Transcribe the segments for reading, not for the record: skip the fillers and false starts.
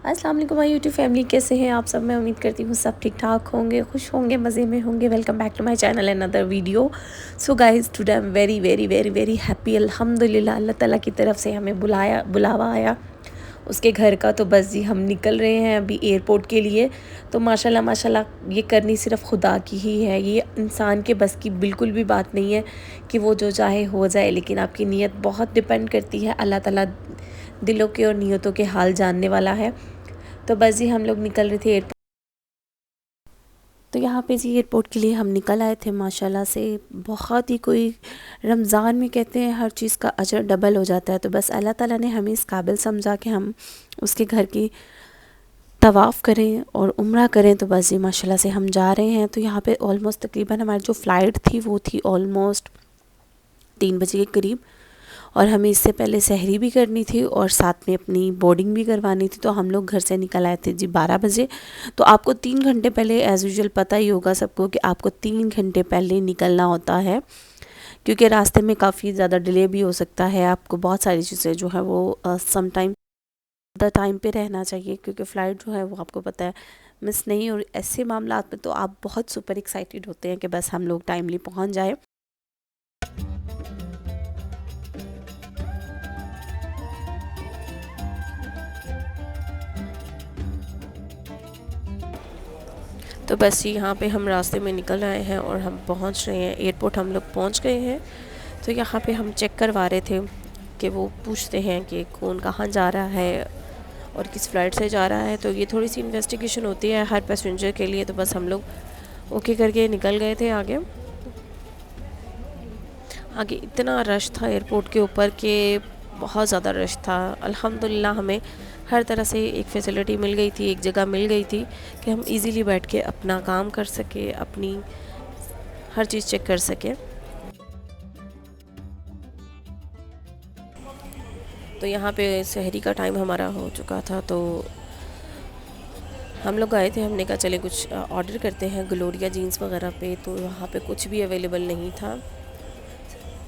अस्सलाम वालेकुम my YouTube family, कैसे हैं आप सब। मैं उम्मीद करती हूँ सब ठीक ठाक होंगे, खुश होंगे, मज़े में होंगे। Welcome back to my channel and another video. So guys, today I am very very very very happy. अल्हम्दुलिल्लाह, अल्लाह ताला की तरफ से हमें बुलावा आया उसके घर का। तो बस जी हम निकल रहे हैं अभी एयरपोर्ट के लिए। तो माशाल्लाह माशाल्लाह, ये करनी सिर्फ खुदा की ही है, ये इंसान के बस की बिल्कुल भी बात नहीं है कि वो जो चाहे हो जाए। लेकिन आपकी नीयत बहुत डिपेंड करती है, अल्लाह ताला दिलों के और नीयतों के हाल जानने वाला है। तो बस जी हम लोग निकल रहे थे एयरपोर्ट। तो यहाँ पे जी एयरपोर्ट के लिए हम निकल आए थे माशाल्लाह से। बहुत ही कोई रमज़ान में कहते हैं हर चीज़ का अजर डबल हो जाता है। तो बस अल्लाह ताला ने हमें इस काबिल समझा कि हम उसके घर की तवाफ़ करें और उम्रा करें। तो बस जी माशाल्लाह से हम जा रहे हैं। तो यहाँ पे ऑलमोस्ट तकरीबन हमारी जो फ़्लाइट थी वो थी ऑलमोस्ट 3 बजे के करीब, और हमें इससे पहले सहरी भी करनी थी और साथ में अपनी बोर्डिंग भी करवानी थी। तो हम लोग घर से निकल आए थे जी 12 बजे। तो आपको 3 घंटे पहले, एज़ यूजुअल पता ही होगा सबको कि आपको 3 घंटे पहले निकलना होता है, क्योंकि रास्ते में काफ़ी ज़्यादा डिले भी हो सकता है। आपको बहुत सारी चीज़ें जो है वो सम टाइम पे रहना चाहिए, क्योंकि फ़्लाइट जो है वो आपको पता है मिस नहीं। और ऐसे मामला में तो आप बहुत सुपर एक्साइटेड होते हैं कि बस हम लोग टाइमली पहुँच जाए। तो बस यहाँ पे हम रास्ते में निकल आए हैं और हम पहुँच रहे हैं एयरपोर्ट। हम लोग पहुँच गए हैं। तो यहाँ पे हम चेक करवा रहे थे कि वो पूछते हैं कि कौन कहाँ जा रहा है और किस फ़्लाइट से जा रहा है। तो ये थोड़ी सी इन्वेस्टिगेशन होती है हर पैसेंजर के लिए। तो बस हम लोग ओके करके निकल गए थे आगे। आगे इतना रश था एयरपोर्ट के ऊपर कि बहुत ज़्यादा रश था। अल्हम्दुलिल्लाह हमें हर तरह से एक फ़ैसिलिटी मिल गई थी, एक जगह मिल गई थी कि हम इजीली बैठ के अपना काम कर सके, अपनी हर चीज़ चेक कर सके। तो यहाँ पे सहरी का टाइम हमारा हो चुका था। तो हम लोग आए थे, हमने कहा चले कुछ ऑर्डर करते हैं ग्लोरिया जीन्स वगैरह पे। तो यहाँ पे कुछ भी अवेलेबल नहीं था।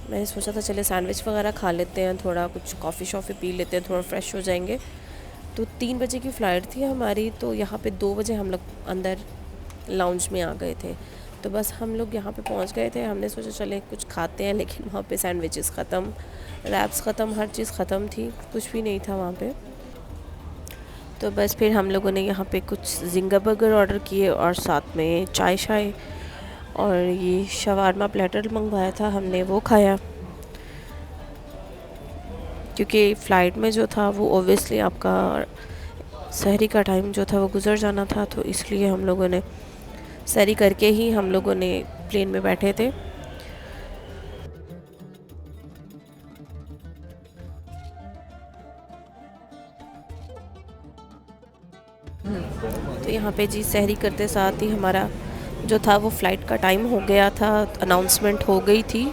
मैंने सोचा था चले सैंडविच वगैरह खा लेते हैं, थोड़ा कुछ कॉफ़ी शॉफ़ी पी लेते हैं, थोड़ा फ्रेश हो जाएंगे। तो 3 बजे की फ़्लाइट थी हमारी। तो यहाँ पे 2 बजे हम लोग अंदर लाउंज में आ गए थे। तो बस हम लोग यहाँ पे पहुँच गए थे। हमने सोचा चले कुछ खाते हैं, लेकिन वहाँ पे सैंडविचेस ख़त्म, रैप्स ख़त्म, हर चीज़ ख़त्म थी, कुछ भी नहीं था वहाँ पे। तो बस फिर हम लोगों ने यहाँ पे कुछ जिंगा बर्गर ऑर्डर किए और साथ में चाय शाय और ये शवारमा प्लेटर मंगवाया था, हमने वो खाया। क्योंकि फ़्लाइट में जो था वो ओबियसली आपका सहरी का टाइम जो था वो गुज़र जाना था। तो इसलिए हम लोगों ने सहरी करके ही हम लोगों ने प्लेन में बैठे थे। तो यहाँ पे जी सहरी करते साथ ही हमारा जो था वो फ़्लाइट का टाइम हो गया था, अनाउंसमेंट हो गई थी।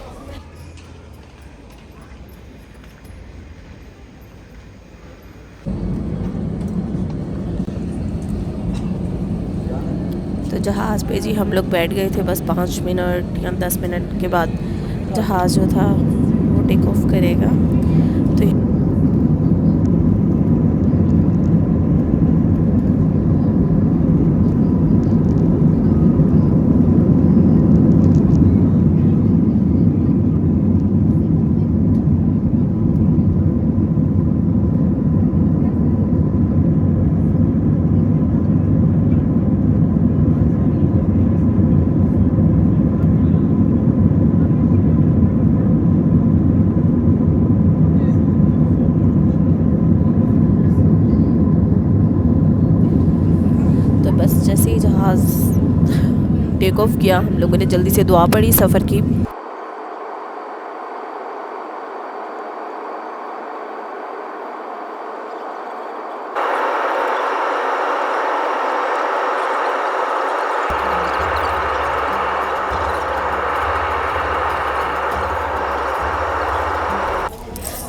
तो जहाज़ पे जी हम लोग बैठ गए थे। बस 5 मिनट या 10 मिनट के बाद जहाज़ जो था वो टेक ऑफ करेगा। तो बस जैसे ही जहाज़ टेक ऑफ किया, हम लोगों ने जल्दी से दुआ पढ़ी सफ़र की।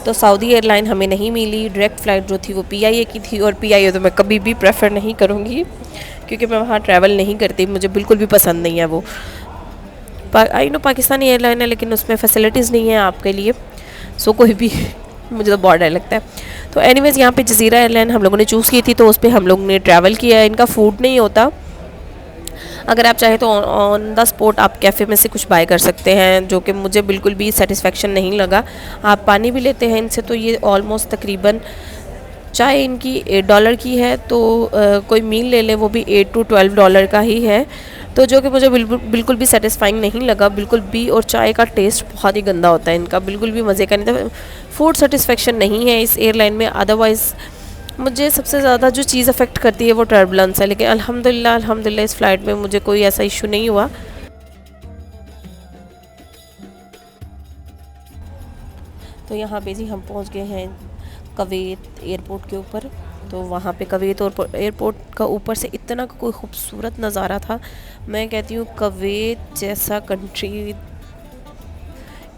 तो सऊदी एयरलाइन हमें नहीं मिली। डायरेक्ट फ़्लाइट जो थी वो पीआईए की थी, और पीआईए तो मैं कभी भी प्रेफर नहीं करूँगी, क्योंकि मैं वहाँ ट्रैवल नहीं करती, मुझे बिल्कुल भी पसंद नहीं है वो। आई नो पाकिस्तानी एयरलाइन है, लेकिन उसमें फ़ैसिलिटीज़ नहीं है आपके लिए। सो कोई भी मुझे तो बहुत डर लगता है। तो एनीवेज़ यहाँ पे जज़ीरा एयरलाइन हम लोगों ने चूज़ की थी, तो उस पर हम लोग ने ट्रैवल किया। इनका फूड नहीं होता, अगर आप चाहें तो ऑन द स्पॉट आप कैफ़े में से कुछ बाय कर सकते हैं, जो कि मुझे बिल्कुल भी सेटिस्फेक्शन नहीं लगा। आप पानी भी लेते हैं इनसे, तो ये ऑलमोस्ट तकरीबन चाय इनकी $8 की है, तो कोई मील ले लें वो भी $8 to $12 का ही है, तो जो कि मुझे बिल्कुल भी सेटिस्फाइंग नहीं लगा बिल्कुल भी। और चाय का टेस्ट बहुत ही गंदा होता है इनका, बिल्कुल भी मज़े का नहीं था। फूड सेटिस्फेक्शन नहीं है इस एयरलाइन में। अदरवाइज़ मुझे सबसे ज़्यादा जो चीज़ अफेक्ट करती है वो टर्बुलेंस है, लेकिन अल्हम्दुलिल्लाह इस फ़्लाइट में मुझे कोई ऐसा इशू नहीं हुआ। तो यहाँ पे जी हम पहुँच गए हैं कवैत एयरपोर्ट के ऊपर। तो वहाँ पे कवैत एयरपोर्ट का ऊपर से इतना कोई खूबसूरत नज़ारा था। मैं कहती हूँ कवैत जैसा कंट्री,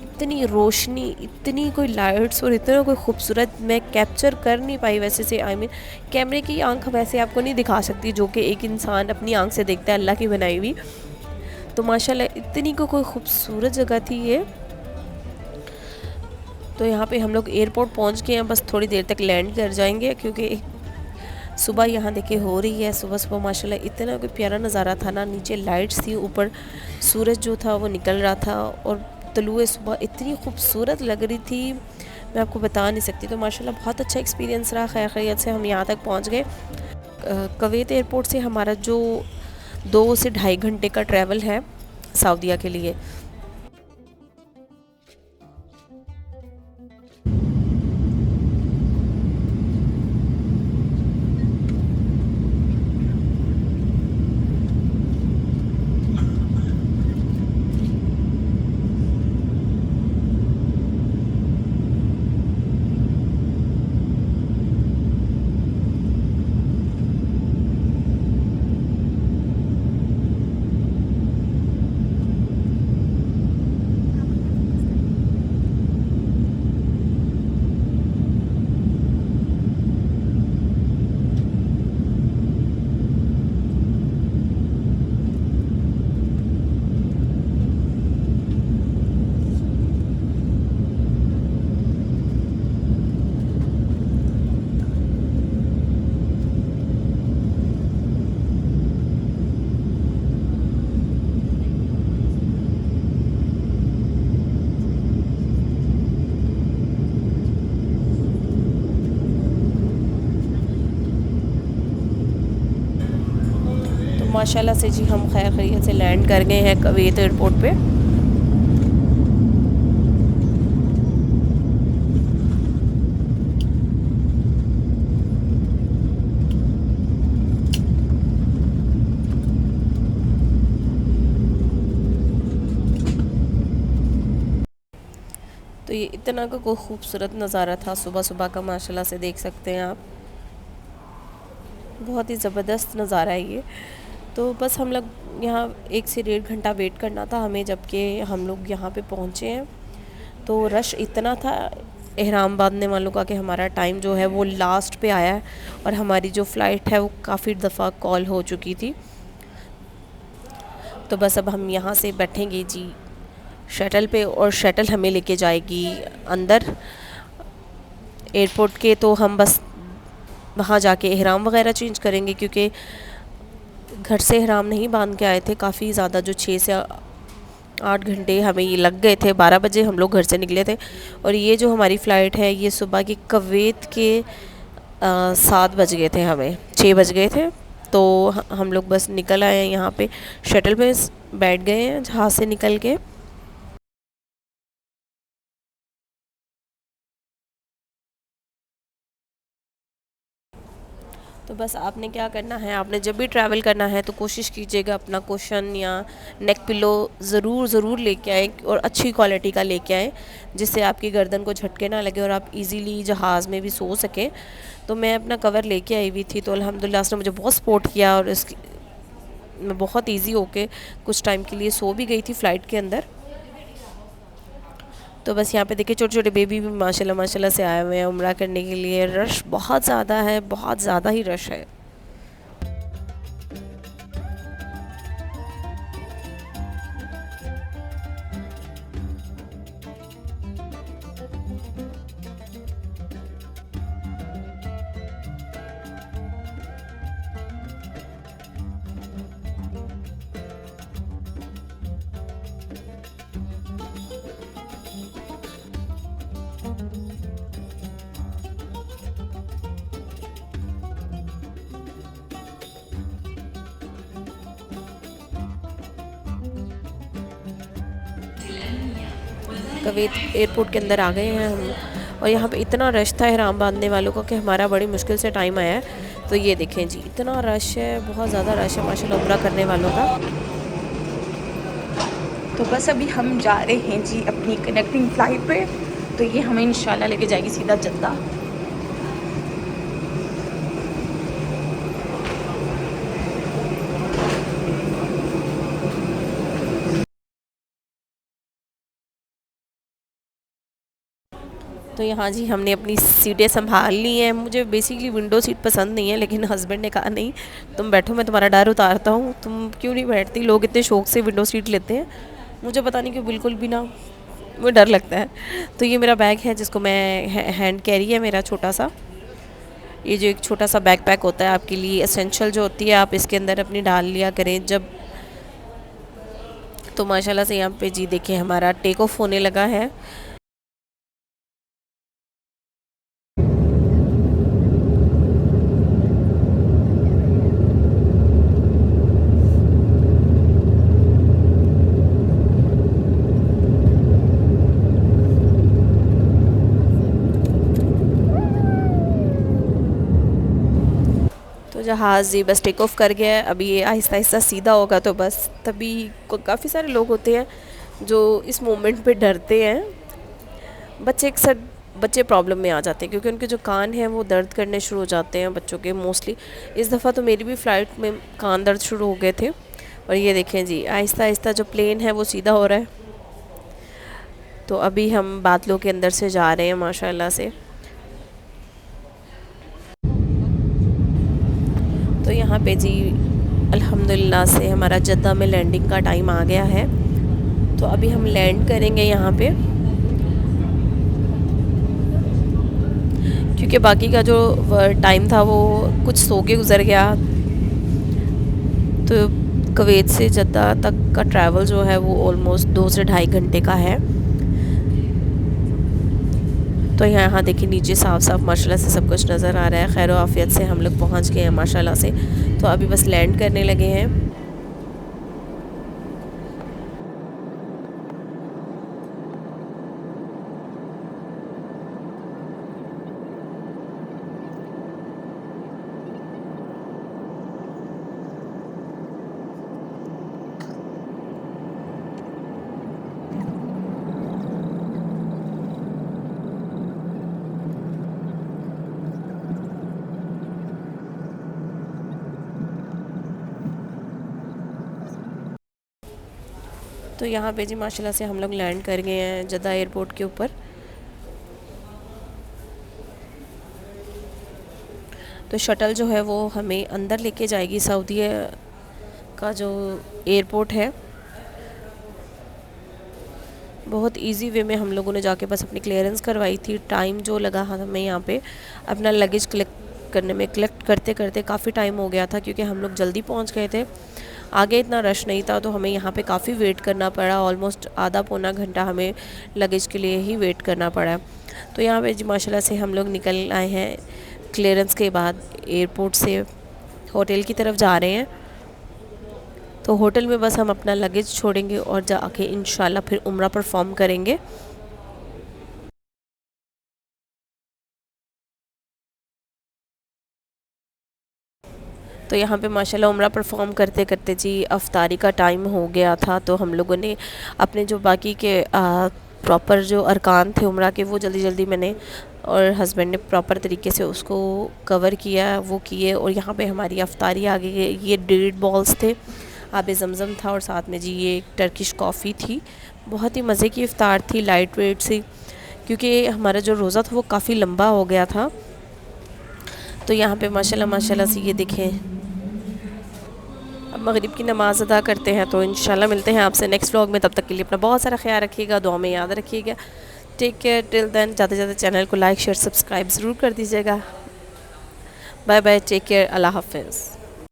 इतनी रोशनी, इतनी कोई लाइट्स और इतना कोई खूबसूरत, मैं कैप्चर कर नहीं पाई वैसे से। आई मीन कैमरे की आंख वैसे आपको नहीं दिखा सकती जो कि एक इंसान अपनी आंख से देखता है, अल्लाह की बनाई हुई। तो माशाल्लाह इतनी कोई खूबसूरत जगह थी ये। तो यहाँ पे हम लोग एयरपोर्ट पहुँच गए हैं, बस थोड़ी देर तक लैंड कर जाएंगे, क्योंकि सुबह यहाँ देखिए हो रही है। सुबह सुबह माशाल्लाह इतना कोई प्यारा नज़ारा था ना, नीचे लाइट्स थी, ऊपर सूरज जो था वो निकल रहा था, और तलुए सुबह इतनी खूबसूरत लग रही थी, मैं आपको बता नहीं सकती। तो माशाल्लाह बहुत अच्छा एक्सपीरियंस रहा। खैर खैरियत से हम यहाँ तक पहुँच गए। कवैत एयरपोर्ट से हमारा जो 2 से ढाई घंटे का ट्रैवल है सऊदीया के लिए। तो माशाल्लाह से जी हम खैर खैरियत से लैंड कर गए हैं कवैत एयरपोर्ट पे। तो ये इतना का कोई खूबसूरत नज़ारा था सुबह सुबह का, माशाल्लाह से देख सकते हैं आप, बहुत ही ज़बरदस्त नज़ारा है ये। तो बस हम लोग यहाँ 1 से 1.5 घंटा वेट करना था हमें, जबकि हम लोग यहाँ पे पहुँचे हैं। तो रश इतना था एहराम बांधने वालों का कि हमारा टाइम जो है वो लास्ट पे आया है, और हमारी जो फ़्लाइट है वो काफ़ी दफ़ा कॉल हो चुकी थी। तो बस अब हम यहाँ से बैठेंगे जी शटल पे, और शटल हमें लेके जाएगी अंदर एयरपोर्ट के। तो हम बस वहाँ जाके एहराम वगैरह चेंज करेंगे, क्योंकि घर से एहराम नहीं बांध के आए थे। काफ़ी ज़्यादा जो 6 से 8 घंटे हमें ये लग गए थे। 12 बजे हम लोग घर से निकले थे, और ये जो हमारी फ़्लाइट है ये सुबह की कवैत के 7 बज गए थे, हमें 6 बज गए थे। तो हम लोग बस निकल आए हैं यहाँ पे, शटल पे बैठ गए हैं जहाज़ से निकल के। तो बस आपने क्या करना है, आपने जब भी ट्रैवल करना है तो कोशिश कीजिएगा अपना कुशन या नेक पिलो ज़रूर लेके आए, और अच्छी क्वालिटी का लेके आए, जिससे आपकी गर्दन को झटके ना लगे और आप इजीली जहाज़ में भी सो सकें। तो मैं अपना कवर लेके आई हुई थी, तो अल्हम्दुलिल्लाह उसने मुझे बहुत सपोर्ट किया, और इसकी मैं बहुत ईजी होके कुछ टाइम के लिए सो भी गई थी फ़्लाइट के अंदर। तो बस यहाँ पे देखिए छोटे छोटे बेबी भी माशाल्लाह से आए हुए हैं उम्रा करने के लिए। रश बहुत ज़्यादा है, बहुत ज़्यादा ही रश है। कुवैत एयरपोर्ट के अंदर आ गए हैं हम, और यहाँ पे इतना रश था ihram बांधने वालों का कि हमारा बड़ी मुश्किल से टाइम आया है। तो ये देखें जी, इतना रश है, बहुत ज़्यादा रश है माशाल्लाह उम्रा करने वालों का। तो बस अभी हम जा रहे हैं जी अपनी कनेक्टिंग फ़्लाइट पे, तो ये हमें इंशाल्लाह लेके जाएगी सीधा जद्दा। तो यहाँ जी हमने अपनी सीटें संभाल ली हैं। मुझे बेसिकली विंडो सीट पसंद नहीं है, लेकिन हस्बैंड ने कहा नहीं तुम बैठो, मैं तुम्हारा डर उतारता हूँ, तुम क्यों नहीं बैठती। लोग इतने शौक से विंडो सीट लेते हैं, मुझे पता नहीं क्यों बिल्कुल भी ना, मुझे डर लगता है। तो ये मेरा बैग है जिसको मैं हैंड कैरी है मेरा छोटा सा। ये जो एक छोटा सा बैग पैक होता है आपके लिए एसेंशियल जो होती है, आप इसके अंदर अपनी डाल लिया करें जब। तो माशाल्लाह से यहाँ पे जी देखें हमारा टेक ऑफ होने लगा है। तो जहाज़ जी बस टेक ऑफ कर गया है, अभी ये आहिस्ता आहिस्ता सीधा होगा। तो बस तभी काफ़ी सारे लोग होते हैं जो इस मोमेंट पे डरते हैं। बच्चे अक्सर बच्चे प्रॉब्लम में आ जाते हैं क्योंकि उनके जो कान हैं वो दर्द करने शुरू हो जाते हैं बच्चों के मोस्टली। इस दफ़ा तो मेरी भी फ़्लाइट में कान दर्द शुरू हो गए थे। और ये देखें जी आहिस्ता आहिस्ता जो प्लेन है वो सीधा हो रहा है। तो अभी हम बादलों के अंदर से जा रहे हैं माशाल्लाह से। तो यहाँ पे जी अल्हम्दुलिल्लाह से हमारा जद्दा में लैंडिंग का टाइम आ गया है। तो अभी हम लैंड करेंगे यहाँ पे, क्योंकि बाकी का जो टाइम था वो कुछ सो के गुज़र गया। तो कुवैत से जद्दा तक का ट्रैवल जो है वो ऑलमोस्ट 2 से ढाई घंटे का है। तो यहाँ देखिए नीचे साफ साफ माशाल्लाह से सब कुछ नज़र आ रहा है। खैर आफियत से हम लोग पहुँच गए हैं माशाल्लाह से। तो अभी बस लैंड करने लगे हैं। तो यहाँ पे जी माशाल्लाह से हम लोग लैंड कर गए हैं जद्दा एयरपोर्ट के ऊपर। तो शटल जो है वो हमें अंदर लेके जाएगी, सऊदी का जो एयरपोर्ट है। बहुत इजी वे में हम लोगों ने जाके बस अपनी क्लियरेंस करवाई थी। टाइम जो लगा हमें यहाँ पे अपना लगेज कलेक्ट करते करते काफ़ी टाइम हो गया था, क्योंकि हम लोग जल्दी पहुँच गए थे। आगे इतना रश नहीं था, तो हमें यहाँ पे काफ़ी वेट करना पड़ा। ऑलमोस्ट आधा पौना घंटा हमें लगेज के लिए ही वेट करना पड़ा। तो यहाँ पे माशाल्लाह से हम लोग निकल आए हैं क्लियरेंस के बाद। एयरपोर्ट से होटल की तरफ जा रहे हैं। तो होटल में बस हम अपना लगेज छोड़ेंगे और जाके इंशाल्लाह फिर उम्रा परफॉर्म करेंगे। तो यहाँ पे माशाल्लाह उम्रा परफॉर्म करते करते जी अफ्तारी का टाइम हो गया था। तो हम लोगों ने अपने जो बाकी के प्रॉपर जो अरकान थे उम्रा के, वो जल्दी जल्दी मैंने और हस्बैंड ने प्रॉपर तरीके से उसको कवर किया, वो किए। और यहाँ पे हमारी अफ्तारी आ गई। ये डेट बॉल्स थे, आब ज़मज़म था, और साथ में जी ये टर्किश कॉफ़ी थी। बहुत ही मज़े की इफ्तार थी, लाइट वेट सी, क्योंकि हमारा जो रोज़ा था वो काफ़ी लंबा हो गया था। तो यहाँ पे माशाल्लाह से ये देखें अब मगरिब की नमाज़ अदा करते हैं। तो इंशाल्लाह मिलते हैं आपसे नेक्स्ट व्लॉग में। तब तक के लिए अपना बहुत सारा ख्याल रखिएगा, दुआ में याद रखिएगा। Take care till then. जाते जाते चैनल को लाइक शेयर सब्सक्राइब ज़रूर कर दीजिएगा। बाय बाय, टेक केयर, अल्लाह हाफ़िज़।